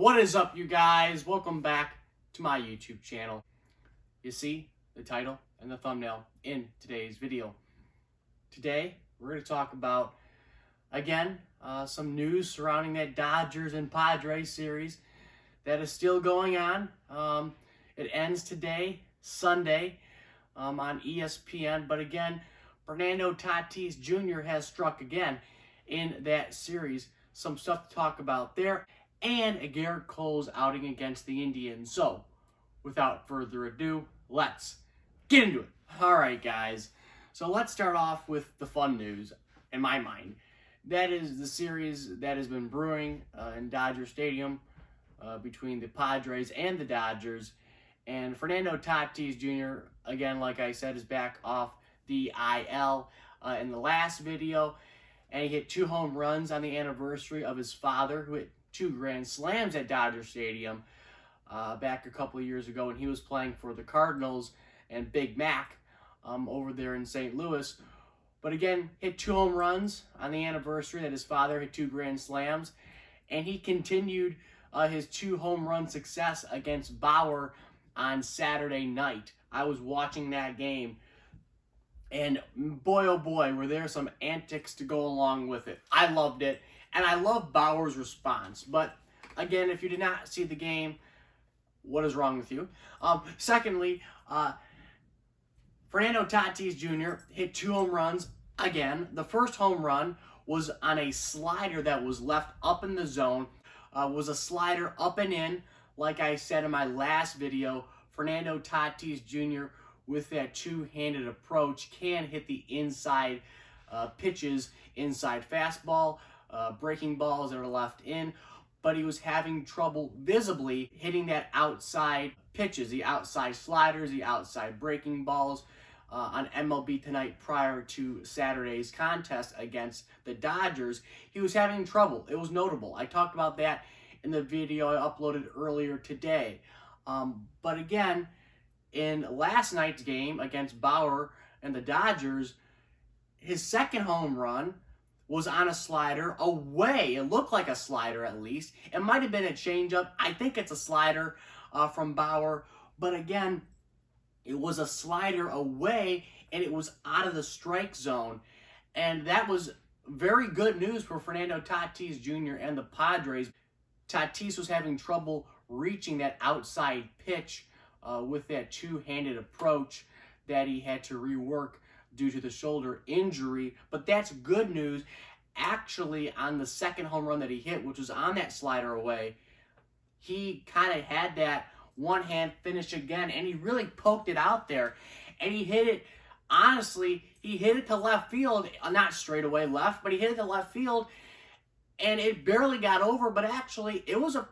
What is up, you guys? Welcome back to my YouTube channel. You see the title and the thumbnail in today's video. Today, we're going to talk about, again, some news surrounding that Dodgers and Padres series that is still going on. It ends today, Sunday, on ESPN. But again, Fernando Tatís Jr. has struck again in that series. Some stuff to talk about there. And a Gerrit Cole's outing against the Indians. So, without further ado, let's get into it. All right, guys. So let's start off with the fun news, in my mind. That is the series that has been brewing in Dodger Stadium between the Padres and the Dodgers. And Fernando Tatís Jr., again, like I said, is back off the IL in the last video. And he hit 2 home runs on the anniversary of his father, who hit 2 grand slams at Dodger Stadium back a couple of years ago when he was playing for the Cardinals and Big Mac over there in St. Louis. But again, hit 2 home runs on the anniversary that his father hit 2 grand slams. And he continued his 2 home run success against Bauer on Saturday night. I was watching that game. And boy, oh boy, were there some antics to go along with it. I loved it. And I love Bauer's response. But again, if you did not see the game, what is wrong with you? Secondly, Fernando Tatís Jr. hit 2 home runs. Again, the first home run was on a slider that was left up in the zone. Was a slider up and in. Like I said in my last video, Fernando Tatís Jr. with that 2-handed approach can hit the inside pitches, inside fastball, breaking balls that are left in, but he was having trouble visibly hitting that outside pitches, the outside sliders, the outside breaking balls on MLB Tonight prior to Saturday's contest against the Dodgers. He was having trouble. It was notable. I talked about that in the video I uploaded earlier today. But again, in last night's game against Bauer and the Dodgers, his second home run was on a slider away. It looked like a slider, at least. It might have been a changeup. I think it's a slider from Bauer. But again, it was a slider away, and it was out of the strike zone. And that was very good news for Fernando Tatís Jr. and the Padres. Tatís was having trouble reaching that outside pitch with that 2-handed approach that he had to rework due to the shoulder injury. But that's good news. Actually, on the second home run that he hit, which was on that slider away, he kind of had that one-hand finish again, and he really poked it out there. And he hit it, honestly, he hit it to left field, not straight away left, but he hit it to left field, and it barely got over, but actually, it was a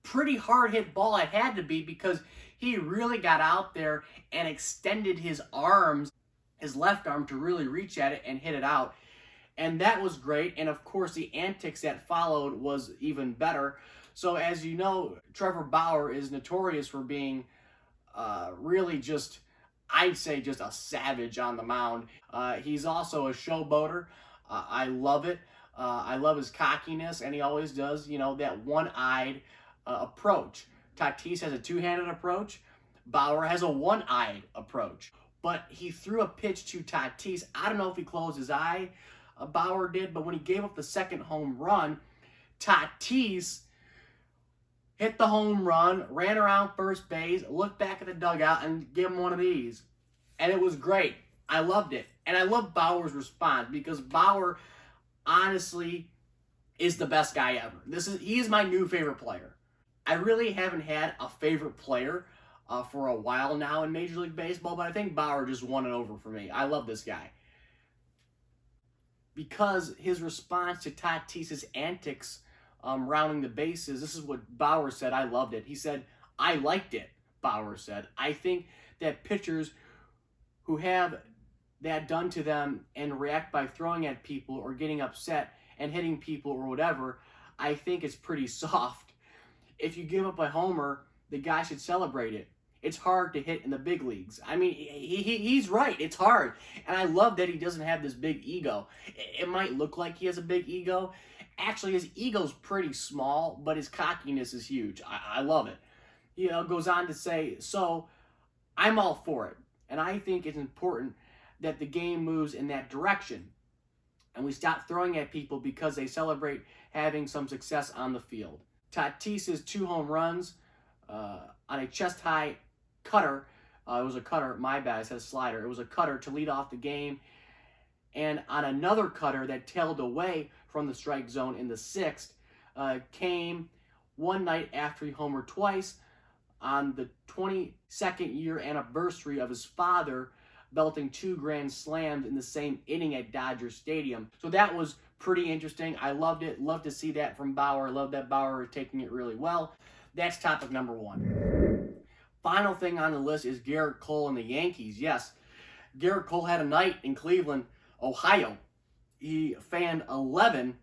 pretty hard-hit ball. It had to be, because he really got out there and extended his arms, his left arm, to really reach at it and hit it out. And that was great. And of course, the antics that followed was even better. So as you know, Trevor Bauer is notorious for being really just, I'd say, just a savage on the mound. He's also a showboater. I love it. I love his cockiness, and he always does, that one-eyed approach. Tatís has a 2-handed approach. Bauer has a one-eyed approach. But he threw a pitch to Tatís. I don't know if he closed his eye, Bauer did, but when he gave up the second home run, Tatís hit the home run, ran around first base, looked back at the dugout, and gave him one of these. And it was great. I loved it. And I love Bauer's response, because Bauer, honestly, is the best guy ever. He is my new favorite player. I really haven't had a favorite player for a while now in Major League Baseball, but I think Bauer just won it over for me. I love this guy. Because his response to Tatís' antics rounding the bases, this is what Bauer said. I loved it. He said, "I liked it," Bauer said. I think that pitchers who have that done to them and react by throwing at people or getting upset and hitting people or whatever, I think it's pretty soft. If you give up a homer, the guy should celebrate it. It's hard to hit in the big leagues. I mean, he's right. It's hard. And I love that he doesn't have this big ego. It might look like he has a big ego, Actually, his ego's pretty small, but his cockiness is huge. I love it. He goes on to say, so I'm all for it. And I think it's important that the game moves in that direction. And we stop throwing at people because they celebrate having some success on the field. Tatis's 2 home runs on a chest-high cutter. It was a cutter, my bad, it says slider. It was a cutter to lead off the game. And on another cutter that tailed away from the strike zone in the 6th, came one night after he homered twice on the 22nd year anniversary of his father belting 2 grand slams in the same inning at Dodger Stadium. So that was pretty interesting. I loved it. Love to see that from Bauer. Love that Bauer is taking it really well. That's topic number 1. Final thing on the list is Gerrit Cole and the Yankees. Yes, Gerrit Cole had a night in Cleveland, Ohio. He fanned 11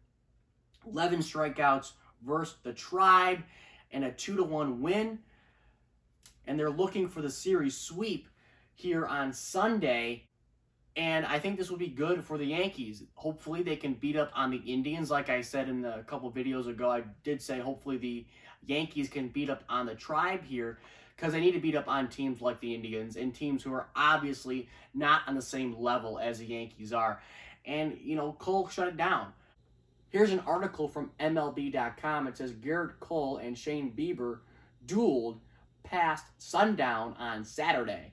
strikeouts versus the Tribe and a 2-1 win. And they're looking for the series sweep here on Sunday. And I think this will be good for the Yankees. Hopefully they can beat up on the Indians. Like I said in a couple videos ago, I did say hopefully the Yankees can beat up on the Tribe here, because they need to beat up on teams like the Indians and teams who are obviously not on the same level as the Yankees are. And, Cole shut it down. Here's an article from MLB.com. It says Gerrit Cole and Shane Bieber dueled past sundown on Saturday,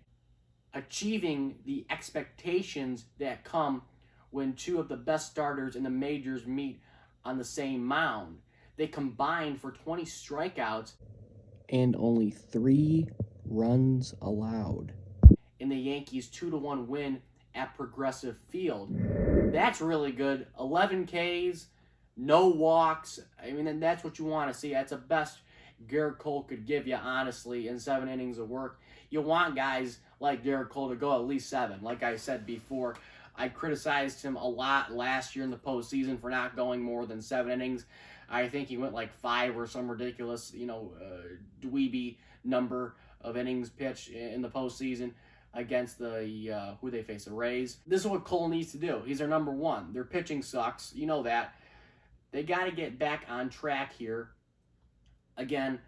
achieving the expectations that come when 2 of the best starters in the majors meet on the same mound. They combined for 20 strikeouts and only 3 runs allowed in the Yankees' 2-1 win at Progressive Field. That's really good. 11 Ks, no walks. I mean, that's what you want to see. That's the best Gerrit Cole could give you, honestly, in 7 innings of work. You want guys like Gerrit Cole to go at least 7. Like I said before, I criticized him a lot last year in the postseason for not going more than 7 innings. I think he went like 5 or some ridiculous, dweeby number of innings pitched in the postseason against the, who they face, the Rays. This is what Cole needs to do. He's their number 1. Their pitching sucks. You know that. They got to get back on track here. Again,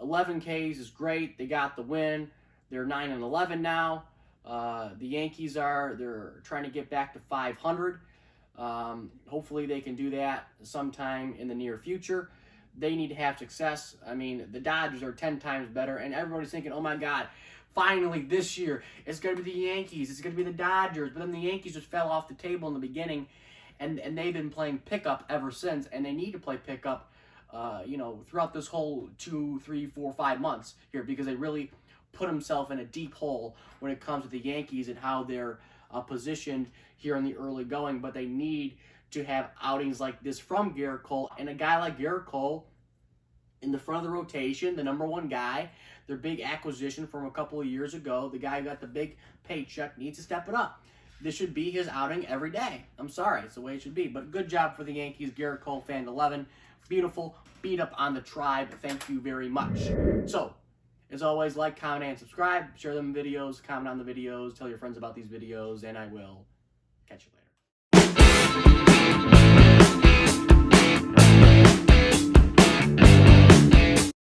11 Ks is great. They got the win. They're 9-11 now. The Yankees they're trying to get back to 500. Hopefully they can do that sometime in the near future. They need to have success. I mean, the Dodgers are 10 times better, and everybody's thinking, oh my God, finally this year it's going to be the Yankees, it's going to be the Dodgers. But then the Yankees just fell off the table in the beginning, and they've been playing pickup ever since, and they need to play pickup throughout this whole 2, 3, 4, 5 months here, because they really put themselves in a deep hole when it comes to the Yankees and how they're positioned here in the early going. But they need to have outings like this from Gerrit Cole, and a guy like Gerrit Cole in the front of the rotation, the number 1 guy, their big acquisition from a couple of years ago, the guy who got the big paycheck, needs to step it up. This should be his outing every day. I'm sorry, it's the way it should be. But good job for the Yankees. Gerrit Cole, fan 11. Beautiful. Beat up on the Tribe. Thank you very much. So, as always, like, comment, and subscribe. Share them videos. Comment on the videos. Tell your friends about these videos. And I will catch you later.